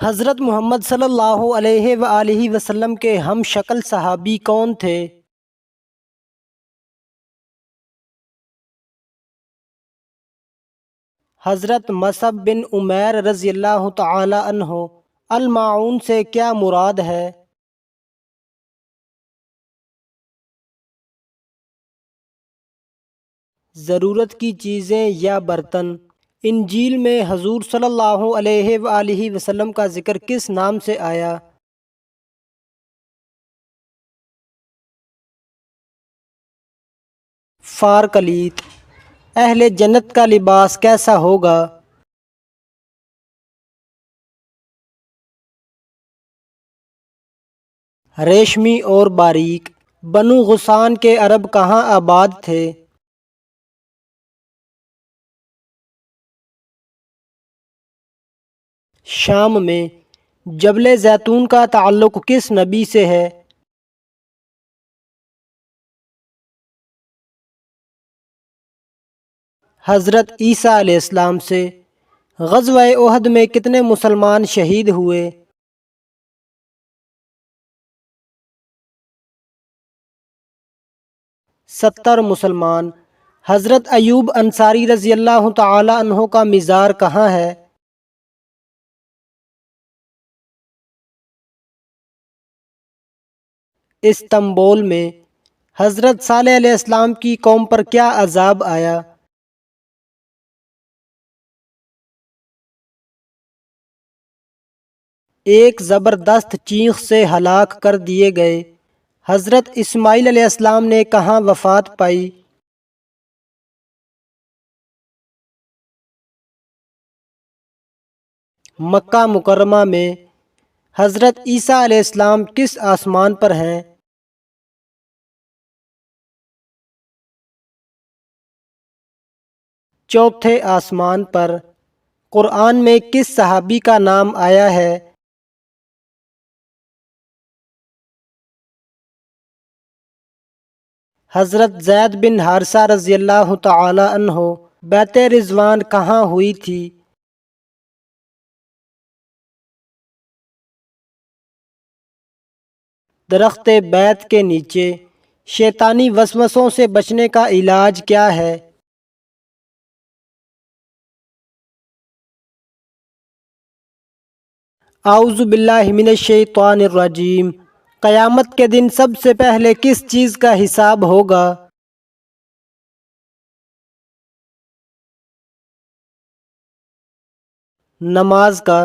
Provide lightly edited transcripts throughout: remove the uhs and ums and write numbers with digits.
حضرت محمد صلی اللہ علیہ وآلہ وسلم کے ہم شکل صحابی کون تھے؟ حضرت مصعب بن عمیر رضی اللہ تعالی عنہ۔ الماعون سے کیا مراد ہے؟ ضرورت کی چیزیں یا برتن۔ انجیل میں حضور صلی اللہ علیہ وآلہ وسلم کا ذکر کس نام سے آیا؟ فارکلیت۔ اہل جنت کا لباس کیسا ہوگا؟ ریشمی اور باریک۔ بنو غسان کے عرب کہاں آباد تھے؟ شام میں۔ جبل زیتون کا تعلق کس نبی سے ہے؟ حضرت عیسیٰ علیہ السلام سے۔ غزوہ احد میں کتنے مسلمان شہید ہوئے؟ 70 مسلمان۔ حضرت ایوب انصاری رضی اللہ تعالی عنہ کا مزار کہاں ہے؟ استنبول میں۔ حضرت صالح علیہ السلام کی قوم پر کیا عذاب آیا؟ ایک زبردست چیخ سے ہلاک کر دیے گئے۔ حضرت اسماعیل علیہ السلام نے کہاں وفات پائی؟ مکہ مکرمہ میں۔ حضرت عیسیٰ علیہ السلام کس آسمان پر ہیں؟ چوتھے آسمان پر۔ قرآن میں کس صحابی کا نام آیا ہے؟ حضرت زید بن حارثہ رضی اللہ تعالی عنہ۔ بیعت رضوان کہاں ہوئی تھی؟ درخت بیت کے نیچے۔ شیطانی وسوسوں سے بچنے کا علاج کیا ہے؟ اعوذ باللہ من الشیطان الرجیم۔ قیامت کے دن سب سے پہلے کس چیز کا حساب ہوگا؟ نماز کا۔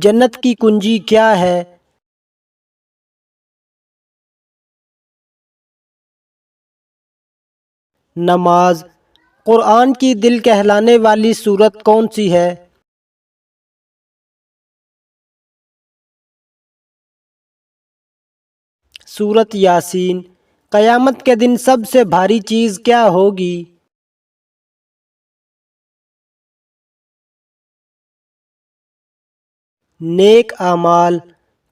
جنت کی کنجی کیا ہے؟ نماز۔ قرآن کی دل کہلانے والی سورت کون سی ہے؟ سورت یاسین۔ قیامت کے دن سب سے بھاری چیز کیا ہوگی؟ نیک اعمال۔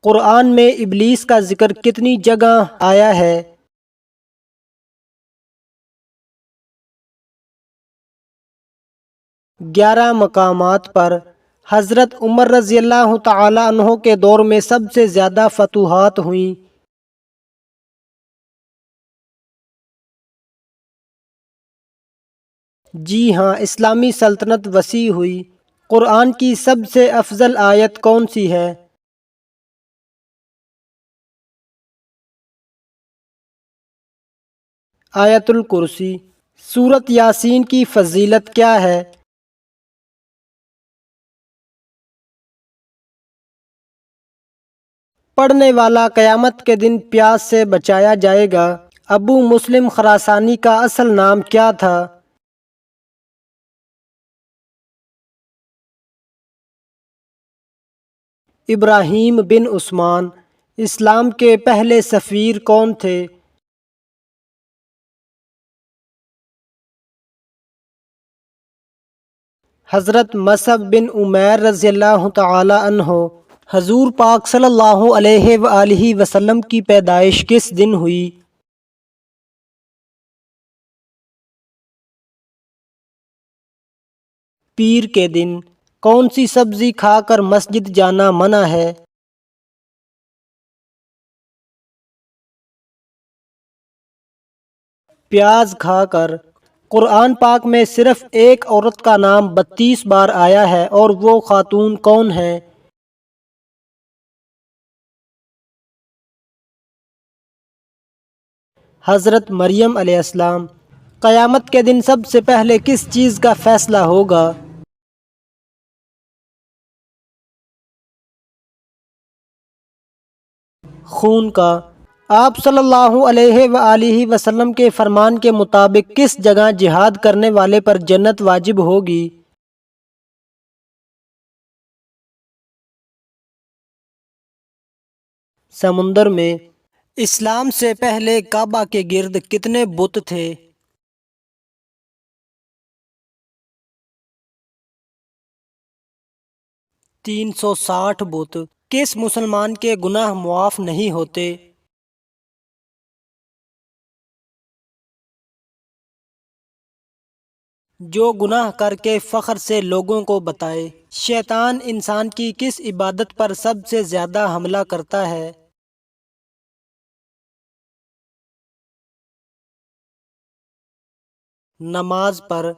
قرآن میں ابلیس کا ذکر کتنی جگہ آیا ہے؟ 11 مقامات پر۔ حضرت عمر رضی اللہ تعالی عنہ کے دور میں سب سے زیادہ فتوحات ہوئیں۔ جی ہاں، اسلامی سلطنت وسیع ہوئی۔ قرآن کی سب سے افضل آیت کون سی ہے؟ آیت الکرسی۔ سورت یاسین کی فضیلت کیا ہے؟ پڑھنے والا قیامت کے دن پیاس سے بچایا جائے گا۔ ابو مسلم خراسانی کا اصل نام کیا تھا؟ ابراہیم بن عثمان۔ اسلام کے پہلے سفیر کون تھے؟ حضرت مصعب بن عمیر رضی اللہ تعالی عنہ۔ حضور پاک صلی اللہ علیہ وآلہ وسلم کی پیدائش کس دن ہوئی؟ پیر کے دن۔ کون سی سبزی کھا کر مسجد جانا منع ہے؟ پیاز کھا کر۔ قرآن پاک میں صرف ایک عورت کا نام 32 بار آیا ہے اور وہ خاتون کون ہے؟ حضرت مریم علیہ السلام۔ قیامت کے دن سب سے پہلے کس چیز کا فیصلہ ہوگا؟ خون کا۔ آپ صلی اللہ علیہ وآلہ وسلم کے فرمان کے مطابق کس جگہ جہاد کرنے والے پر جنت واجب ہوگی؟ سمندر میں۔ اسلام سے پہلے کعبہ کے گرد کتنے بت تھے؟ 360 بت۔ کس مسلمان کے گناہ معاف نہیں ہوتے؟ جو گناہ کر کے فخر سے لوگوں کو بتائے۔ شیطان انسان کی کس عبادت پر سب سے زیادہ حملہ کرتا ہے؟ نماز پر۔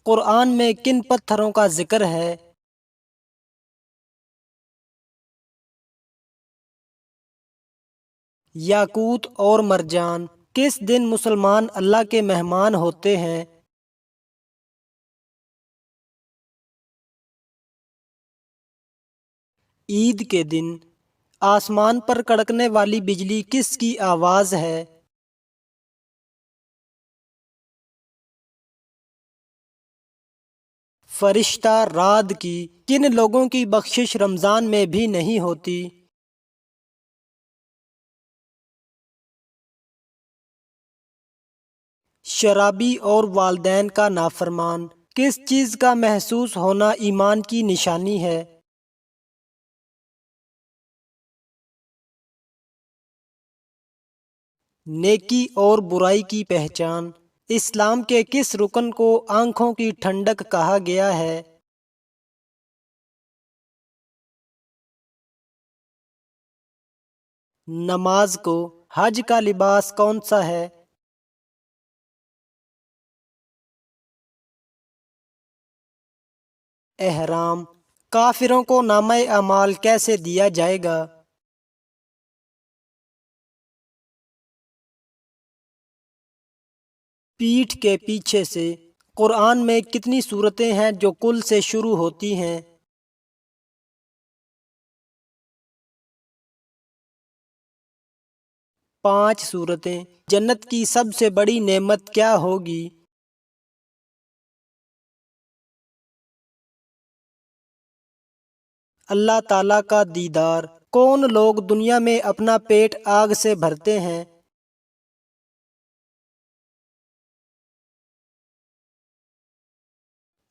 قرآن میں کن پتھروں کا ذکر ہے؟ یاقوت اور مرجان۔ کس دن مسلمان اللہ کے مہمان ہوتے ہیں؟ عید کے دن۔ آسمان پر کڑکنے والی بجلی کس کی آواز ہے؟ فرشتہ رعد کی۔ کن لوگوں کی بخشش رمضان میں بھی نہیں ہوتی؟ شرابی اور والدین کا نافرمان۔ کس چیز کا محسوس ہونا ایمان کی نشانی ہے؟ نیکی اور برائی کی پہچان۔ اسلام کے کس رکن کو آنکھوں کی ٹھنڈک کہا گیا ہے؟ نماز کو۔ حج کا لباس کون سا ہے؟ احرام۔ کافروں کو نامہ اعمال کیسے دیا جائے گا؟ پیٹھ کے پیچھے سے۔ قرآن میں کتنی سورتیں ہیں جو کل سے شروع ہوتی ہیں؟ 5 سورتیں۔ جنت کی سب سے بڑی نعمت کیا ہوگی؟ اللہ تعالیٰ کا دیدار۔ کون لوگ دنیا میں اپنا پیٹ آگ سے بھرتے ہیں؟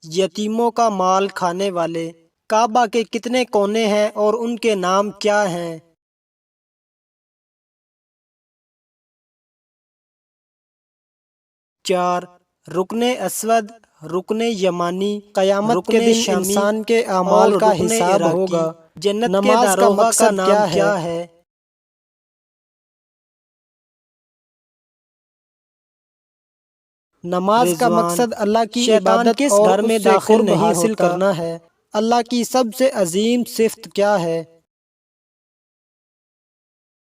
یتیموں کا مال کھانے والے۔ کعبہ کے کتنے کونے ہیں اور ان کے نام کیا ہیں؟ 4۔ رکن اسود، رکن یمانی، قیامت کے دن انسان کے اعمال کا حساب ہوگا۔ جنت کے داروغہ کا نام کیا ہے؟ نماز کا مقصد اللہ کی عبادت کس گھر میں داخل نہیں حاصل کرنا ہے؟ اللہ کی سب سے عظیم صفت کیا ہے؟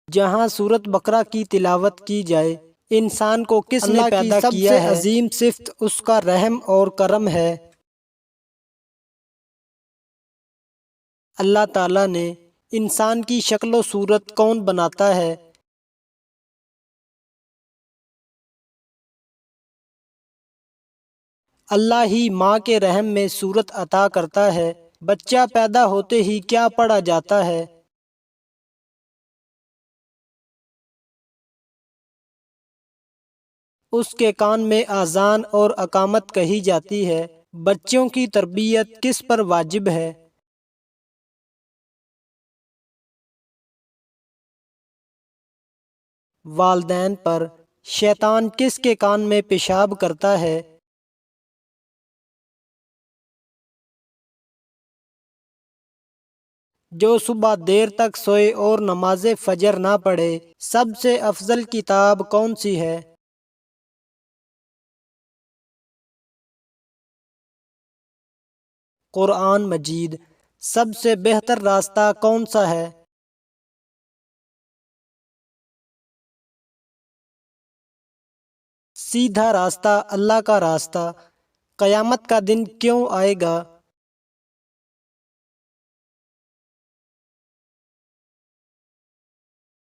جہاں سورۃ بقرہ کی تلاوت کی جائے۔ انسان کو کس نے پیدا کیا ہے؟ سب سے عظیم صفت اس کا رحم اور کرم ہے۔ اللہ تعالیٰ نے انسان کی شکل و صورت کون بناتا ہے؟ اللہ ہی ماں کے رحم میں صورت عطا کرتا ہے۔ بچہ پیدا ہوتے ہی کیا پڑھا جاتا ہے؟ اس کے کان میں اذان اور اقامت کہی جاتی ہے۔ بچوں کی تربیت کس پر واجب ہے؟ والدین پر۔ شیطان کس کے کان میں پیشاب کرتا ہے؟ جو صبح دیر تک سوئے اور نماز فجر نہ پڑھے۔ سب سے افضل کتاب کون سی ہے؟ قرآن مجید۔ سب سے بہتر راستہ کون سا ہے؟ سیدھا راستہ اللہ کا راستہ۔ قیامت کا دن کیوں آئے گا؟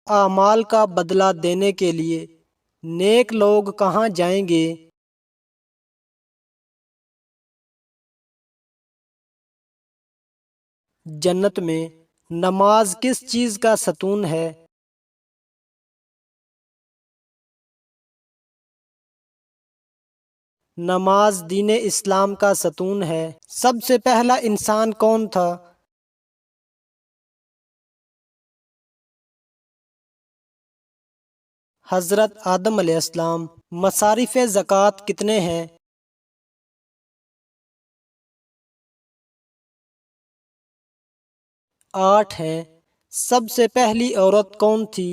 اعمال کا بدلہ دینے کے لیے۔ نیک لوگ کہاں جائیں گے؟ جنت میں۔ نماز کس چیز کا ستون ہے؟ نماز دین اسلام کا ستون ہے۔ سب سے پہلا انسان کون تھا؟ حضرت آدم علیہ السلام۔ مصارف زکوٰۃ کتنے ہیں؟ 8 ہیں۔ سب سے پہلی عورت کون تھی؟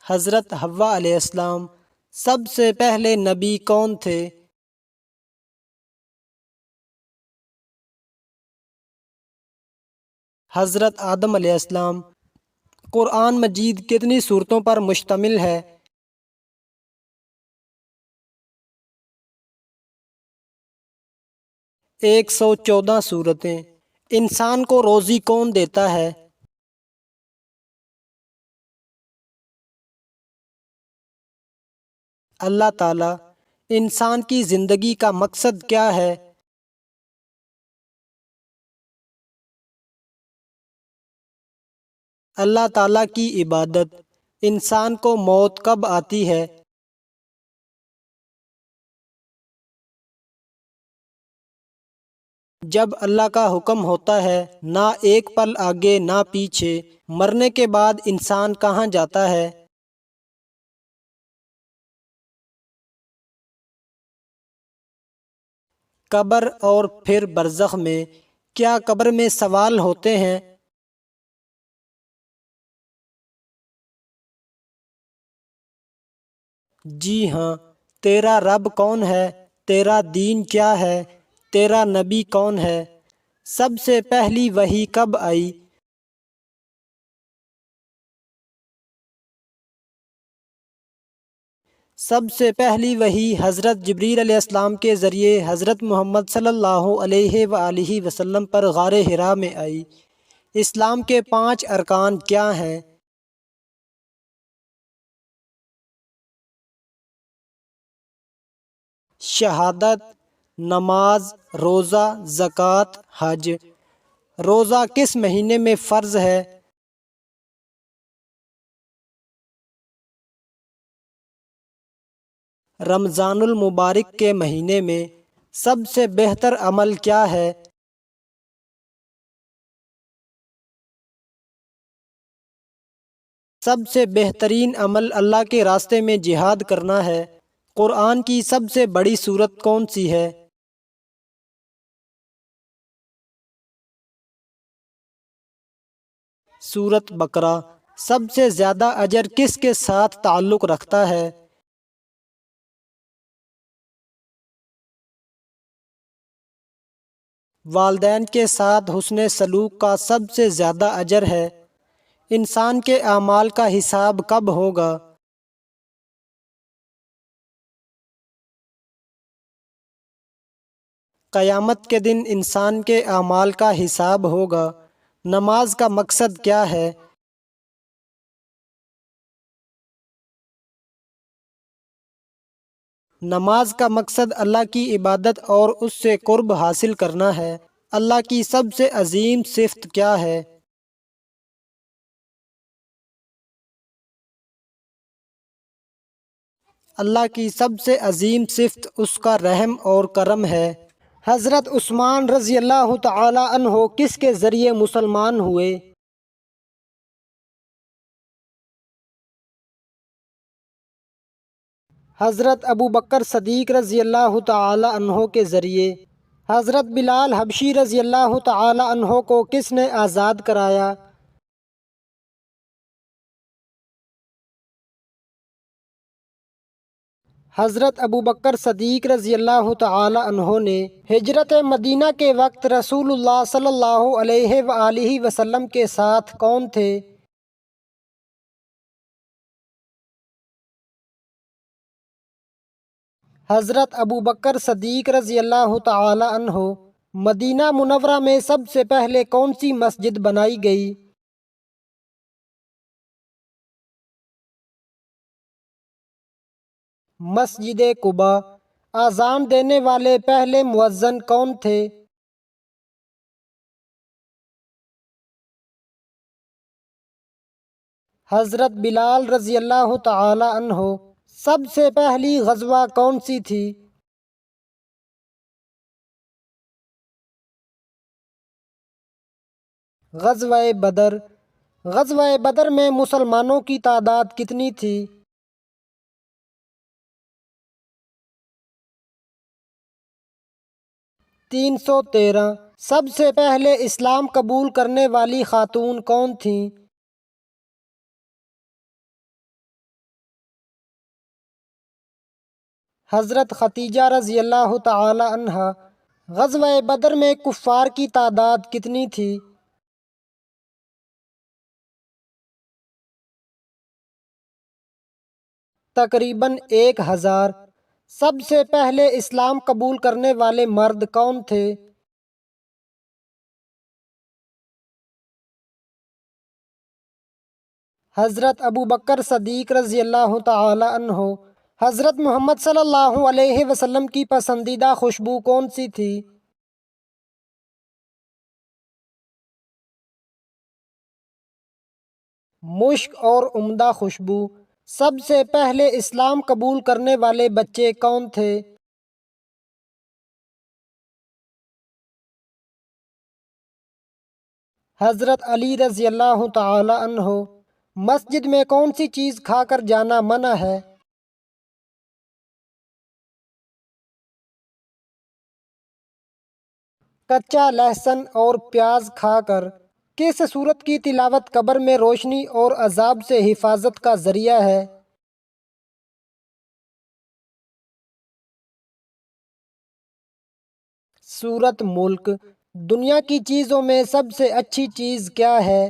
حضرت حوا علیہ السلام۔ سب سے پہلے نبی کون تھے؟ حضرت آدم علیہ السلام۔ قرآن مجید کتنی سورتوں پر مشتمل ہے؟ 114 سورتیں۔ انسان کو روزی کون دیتا ہے؟ اللہ تعالیٰ۔ انسان کی زندگی کا مقصد کیا ہے؟ اللہ تعالیٰ کی عبادت۔ انسان کو موت کب آتی ہے؟ جب اللہ کا حکم ہوتا ہے، نہ ایک پل آگے نہ پیچھے۔ مرنے کے بعد انسان کہاں جاتا ہے؟ قبر اور پھر برزخ میں۔ کیا قبر میں سوال ہوتے ہیں؟ جی ہاں۔ تیرا رب کون ہے؟ تیرا دین کیا ہے؟ تیرا نبی کون ہے؟ سب سے پہلی وحی کب آئی؟ سب سے پہلی وحی حضرت جبریل علیہ السلام کے ذریعے حضرت محمد صلی اللہ علیہ وآلہ وسلم پر غار حرا میں آئی۔ اسلام کے 5 ارکان کیا ہیں؟ شہادت، نماز، روزہ، زکوٰۃ، حج۔ روزہ کس مہینے میں فرض ہے؟ رمضان المبارک کے مہینے میں۔ سب سے بہتر عمل کیا ہے؟ سب سے بہترین عمل اللہ کے راستے میں جہاد کرنا ہے۔ قرآن کی سب سے بڑی سورت کون سی ہے؟ سورت بقرہ۔ سب سے زیادہ اجر کس کے ساتھ تعلق رکھتا ہے؟ والدین کے ساتھ حسن سلوک کا سب سے زیادہ اجر ہے۔ انسان کے اعمال کا حساب کب ہوگا؟ قیامت کے دن انسان کے اعمال کا حساب ہوگا۔ نماز کا مقصد کیا ہے؟ نماز کا مقصد اللہ کی عبادت اور اس سے قرب حاصل کرنا ہے۔ اللہ کی سب سے عظیم صفت کیا ہے؟ اللہ کی سب سے عظیم صفت اس کا رحم اور کرم ہے۔ حضرت عثمان رضی اللہ تعالی عنہ کس کے ذریعے مسلمان ہوئے؟ حضرت ابو بکر صدیق رضی اللہ تعالی عنہ کے ذریعے حضرت بلال حبشی رضی اللہ تعالی عنہ کو کس نے آزاد کرایا؟ حضرت ابو بکر صدیق رضی اللہ تعالی عنہ نے ہجرت مدینہ کے وقت رسول اللہ صلی اللہ علیہ وآلہ وسلم کے ساتھ کون تھے؟ حضرت ابو بکر صدیق رضی اللہ تعالی عنہ مدینہ منورہ میں سب سے پہلے کون سی مسجد بنائی گئی؟ مسجد قباء۔ اذان دینے والے پہلے مؤذن کون تھے؟ حضرت بلال رضی اللہ تعالی عنہ۔ سب سے پہلی غزوہ کون سی تھی؟ غزوہ بدر۔ غزوہ بدر میں مسلمانوں کی تعداد کتنی تھی؟ 313۔ سب سے پہلے اسلام قبول کرنے والی خاتون کون تھیں؟ حضرت ختیجہ رضی اللہ تعالی عنہا۔ غزوہ بدر میں کفار کی تعداد کتنی تھی؟ تقریباً 1000۔ سب سے پہلے اسلام قبول کرنے والے مرد کون تھے؟ حضرت ابو بکر صدیق رضی اللہ تعالی عنہ۔ حضرت محمد صلی اللہ علیہ وسلم کی پسندیدہ خوشبو کون سی تھی؟ مشک اور عمدہ خوشبو۔ سب سے پہلے اسلام قبول کرنے والے بچے کون تھے؟ حضرت علی رضی اللہ تعالی عنہ۔ مسجد میں کون سی چیز کھا کر جانا منع ہے؟ کچا لہسن اور پیاز کھا کر۔ کس سورت کی تلاوت قبر میں روشنی اور عذاب سے حفاظت کا ذریعہ ہے؟ سورت ملک۔ دنیا کی چیزوں میں سب سے اچھی چیز کیا ہے؟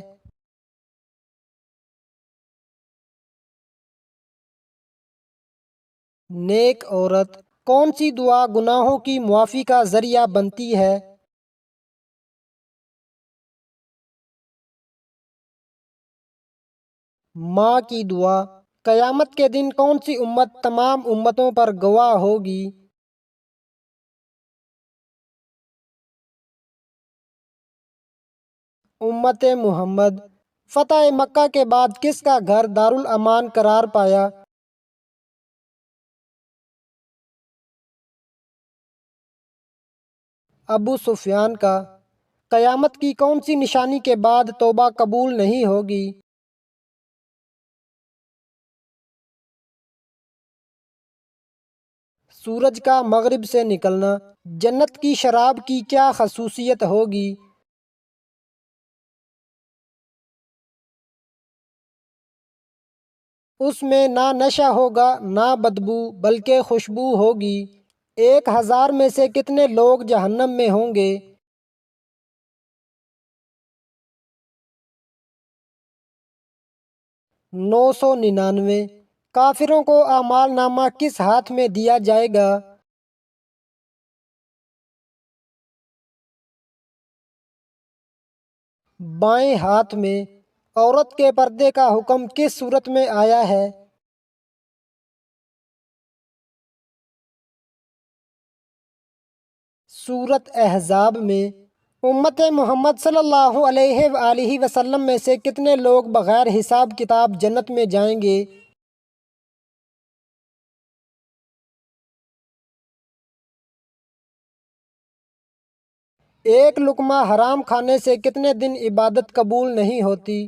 نیک عورت۔ کون سی دعا گناہوں کی معافی کا ذریعہ بنتی ہے؟ ماں کی دعا۔ قیامت کے دن کون سی امت تمام امتوں پر گواہ ہوگی؟ امت محمد۔ فتح مکہ کے بعد کس کا گھر دارالامان قرار پایا؟ ابو سفیان کا۔ قیامت کی کون سی نشانی کے بعد توبہ قبول نہیں ہوگی؟ سورج کا مغرب سے نکلنا۔ جنت کی شراب کی کیا خصوصیت ہوگی؟ اس میں نہ نشہ ہوگا نہ بدبو بلکہ خوشبو ہوگی۔ 1000 میں سے کتنے لوگ جہنم میں ہوں گے؟ 999۔ کافروں کو اعمال نامہ کس ہاتھ میں دیا جائے گا؟ بائیں ہاتھ میں۔ عورت کے پردے کا حکم کس صورت میں آیا ہے؟ سورت احزاب میں۔ امت محمد صلی اللہ علیہ وآلہ وسلم میں سے کتنے لوگ بغیر حساب کتاب جنت میں جائیں گے؟ ایک لقمہ حرام کھانے سے کتنے دن عبادت قبول نہیں ہوتی؟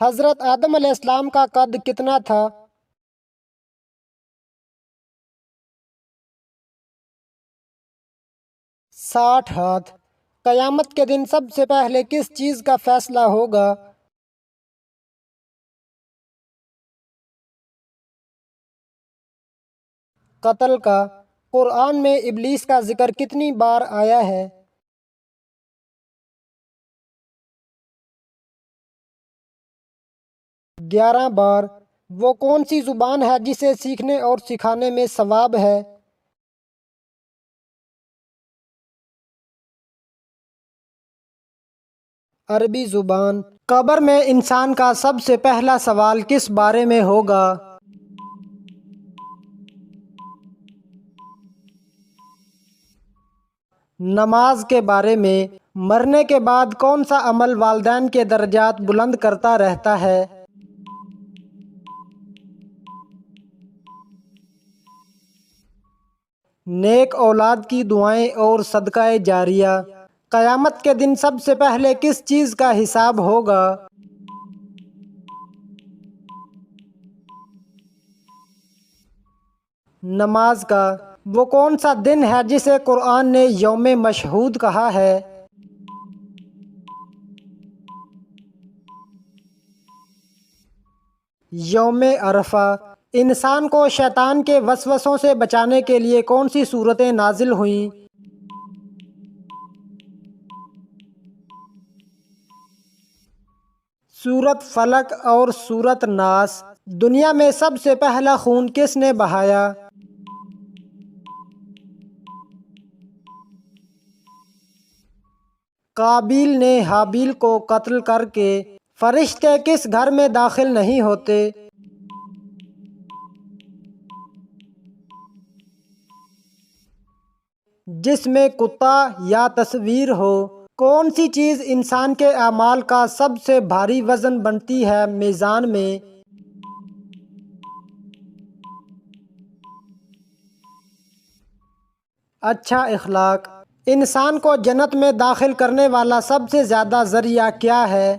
حضرت آدم علیہ السلام کا قد کتنا تھا؟ 60 ہاتھ۔ قیامت کے دن سب سے پہلے کس چیز کا فیصلہ ہوگا؟ قتل کا۔ قرآن میں ابلیس کا ذکر کتنی بار آیا ہے؟ 11 بار۔ وہ کون سی زبان ہے جسے سیکھنے اور سکھانے میں ثواب ہے؟ عربی زبان۔ قبر میں انسان کا سب سے پہلا سوال کس بارے میں ہوگا؟ نماز کے بارے میں۔ مرنے کے بعد کون سا عمل والدین کے درجات بلند کرتا رہتا ہے؟ نیک اولاد کی دعائیں اور صدقہ جاریہ۔ قیامت کے دن سب سے پہلے کس چیز کا حساب ہوگا؟ نماز کا۔ وہ کون سا دن ہے جسے قرآن نے یوم مشہود کہا ہے؟ یوم عرفہ۔ انسان کو شیطان کے وسوسوں سے بچانے کے لیے کون سی صورتیں نازل ہوئیں؟ سورۃ فلق اور سورۃ ناس۔ دنیا میں سب سے پہلا خون کس نے بہایا؟ قابیل نے حابیل کو قتل کر کے۔ فرشتے کس گھر میں داخل نہیں ہوتے؟ جس میں کتا یا تصویر ہو۔ کون سی چیز انسان کے اعمال کا سب سے بھاری وزن بنتی ہے میزان میں؟ اچھا اخلاق۔ انسان کو جنت میں داخل کرنے والا سب سے زیادہ ذریعہ کیا ہے؟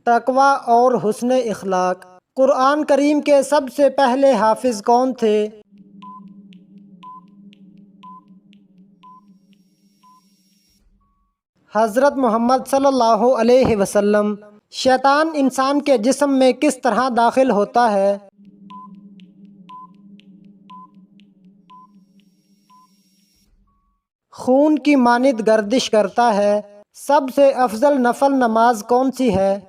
تقوی اور حسن اخلاق۔ قرآن کریم کے سب سے پہلے حافظ کون تھے؟ حضرت محمد صلی اللہ علیہ وسلم۔ شیطان انسان کے جسم میں کس طرح داخل ہوتا ہے؟ خون کی مانند گردش کرتا ہے۔ سب سے افضل نفل نماز کون سی ہے؟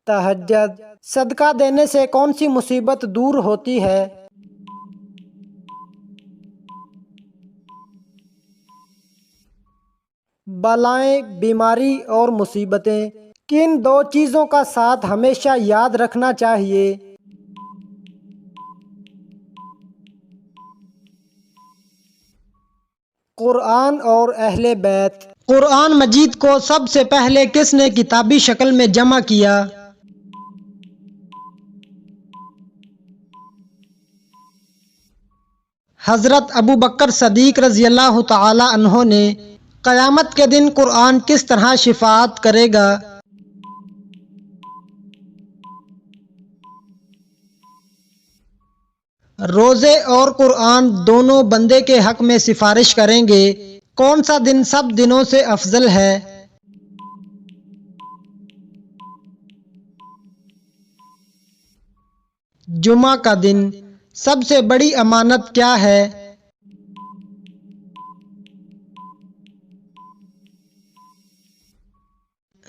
تہجد۔ صدقہ دینے سے کون سی مصیبت دور ہوتی ہے؟ بلائیں، بیماری اور مصیبتیں۔ کن دو چیزوں کا ساتھ ہمیشہ یاد رکھنا چاہیے؟ قرآن اور اہل بیت۔ قرآن مجید کو سب سے پہلے کس نے کتابی شکل میں جمع کیا؟ حضرت ابوبکر صدیق رضی اللہ تعالی عنہ نے۔ قیامت کے دن قرآن کس طرح شفاعت کرے گا؟ روزے اور قرآن دونوں بندے کے حق میں سفارش کریں گے۔ کون سا دن سب دنوں سے افضل ہے؟ جمعہ کا دن۔ سب سے بڑی امانت کیا ہے؟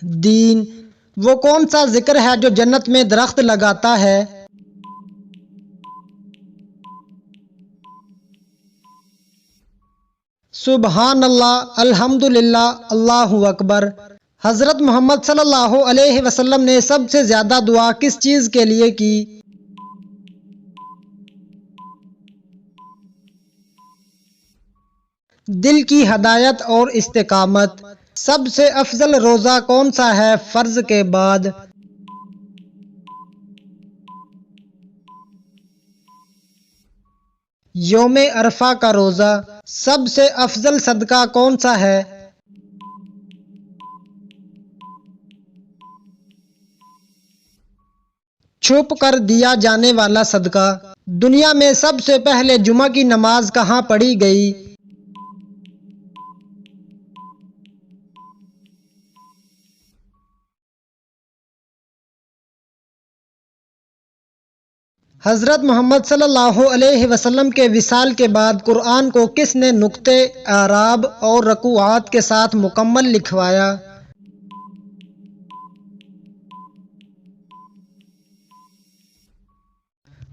دین۔ وہ کون سا ذکر ہے جو جنت میں درخت لگاتا ہے؟ سبحان اللہ، الحمدللہ، اللہ اکبر۔ حضرت محمد صلی اللہ علیہ وسلم نے سب سے زیادہ دعا کس چیز کے لیے کی؟ دل کی ہدایت اور استقامت۔ سب سے افضل روزہ کون سا ہے فرض کے بعد؟ یوم عرفہ کا روزہ سب سے افضل صدقہ کون سا ہے؟ چھپ کر دیا جانے والا صدقہ دنیا میں سب سے پہلے جمعہ کی نماز کہاں پڑھی گئی؟ حضرت محمد صلی اللہ علیہ وسلم کے وصال کے بعد قرآن کو کس نے نقطے، اعراب اور رکوعات کے ساتھ مکمل لکھوایا؟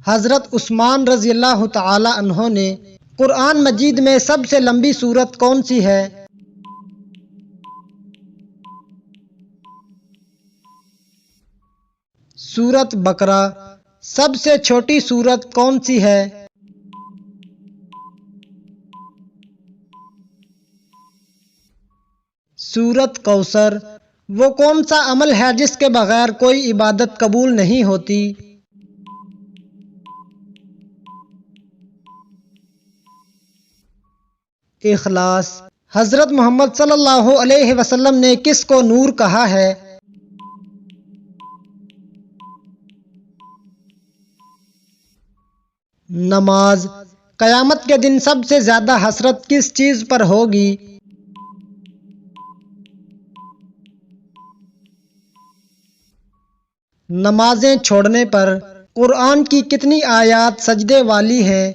حضرت عثمان رضی اللہ تعالی عنہ نے قرآن مجید میں سب سے لمبی سورت کون سی ہے؟ سورت بقرہ۔ سب سے چھوٹی سورت کون سی ہے؟ سورت کوثر۔ وہ کون سا عمل ہے جس کے بغیر کوئی عبادت قبول نہیں ہوتی؟ اخلاص۔ حضرت محمد صلی اللہ علیہ وسلم نے کس کو نور کہا ہے؟ نماز۔ قیامت کے دن سب سے زیادہ حسرت کس چیز پر ہوگی؟ نمازیں چھوڑنے پر۔ قرآن کی کتنی آیات سجدے والی ہیں؟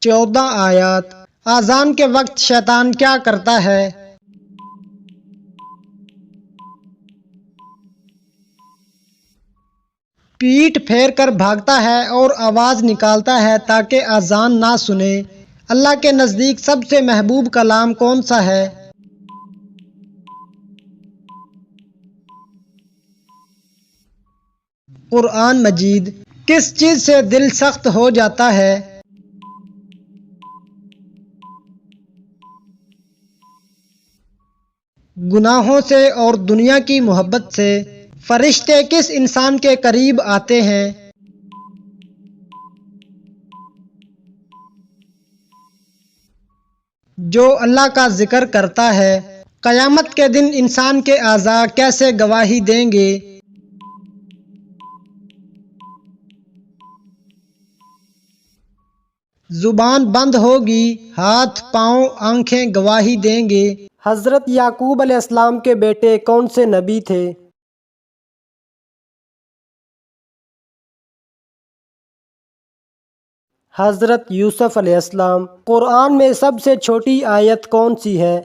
14 آیات۔ اذان کے وقت شیطان کیا کرتا ہے؟ پیٹھ پھیر کر بھاگتا ہے اور آواز نکالتا ہے تاکہ اذان نہ سنے۔ اللہ کے نزدیک سب سے محبوب کلام کون سا ہے؟ قرآن مجید۔ کس چیز سے دل سخت ہو جاتا ہے؟ گناہوں سے اور دنیا کی محبت سے۔ فرشتے کس انسان کے قریب آتے ہیں؟ جو اللہ کا ذکر کرتا ہے۔ قیامت کے دن انسان کے اعضاء کیسے گواہی دیں گے؟ زبان بند ہوگی، ہاتھ، پاؤں، آنکھیں گواہی دیں گے۔ حضرت یعقوب علیہ السلام کے بیٹے کون سے نبی تھے؟ حضرت یوسف علیہ السلام۔ قرآن میں سب سے چھوٹی آیت کون سی ہے؟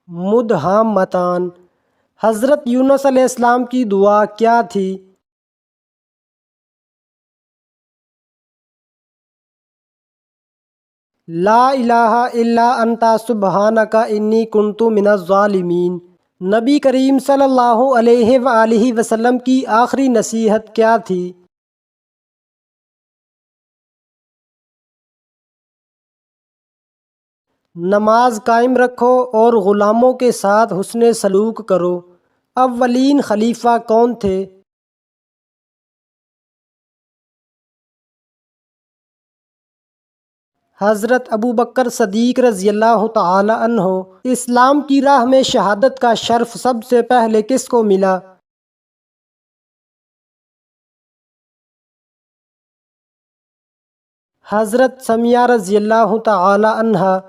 مدحامتان۔ حضرت یونس علیہ السلام کی دعا کیا تھی؟ لا الہ الا انت سبحانک انی کنت من الظالمین۔ نبی کریم صلی اللہ علیہ وآلہ وسلم کی آخری نصیحت کیا تھی؟ نماز قائم رکھو اور غلاموں کے ساتھ حسن سلوک کرو۔ اولین خلیفہ کون تھے؟ حضرت ابوبکر صدیق رضی اللہ تعالی عنہ۔ اسلام کی راہ میں شہادت کا شرف سب سے پہلے کس کو ملا؟ حضرت سمیہ رضی اللہ تعالی عنہا۔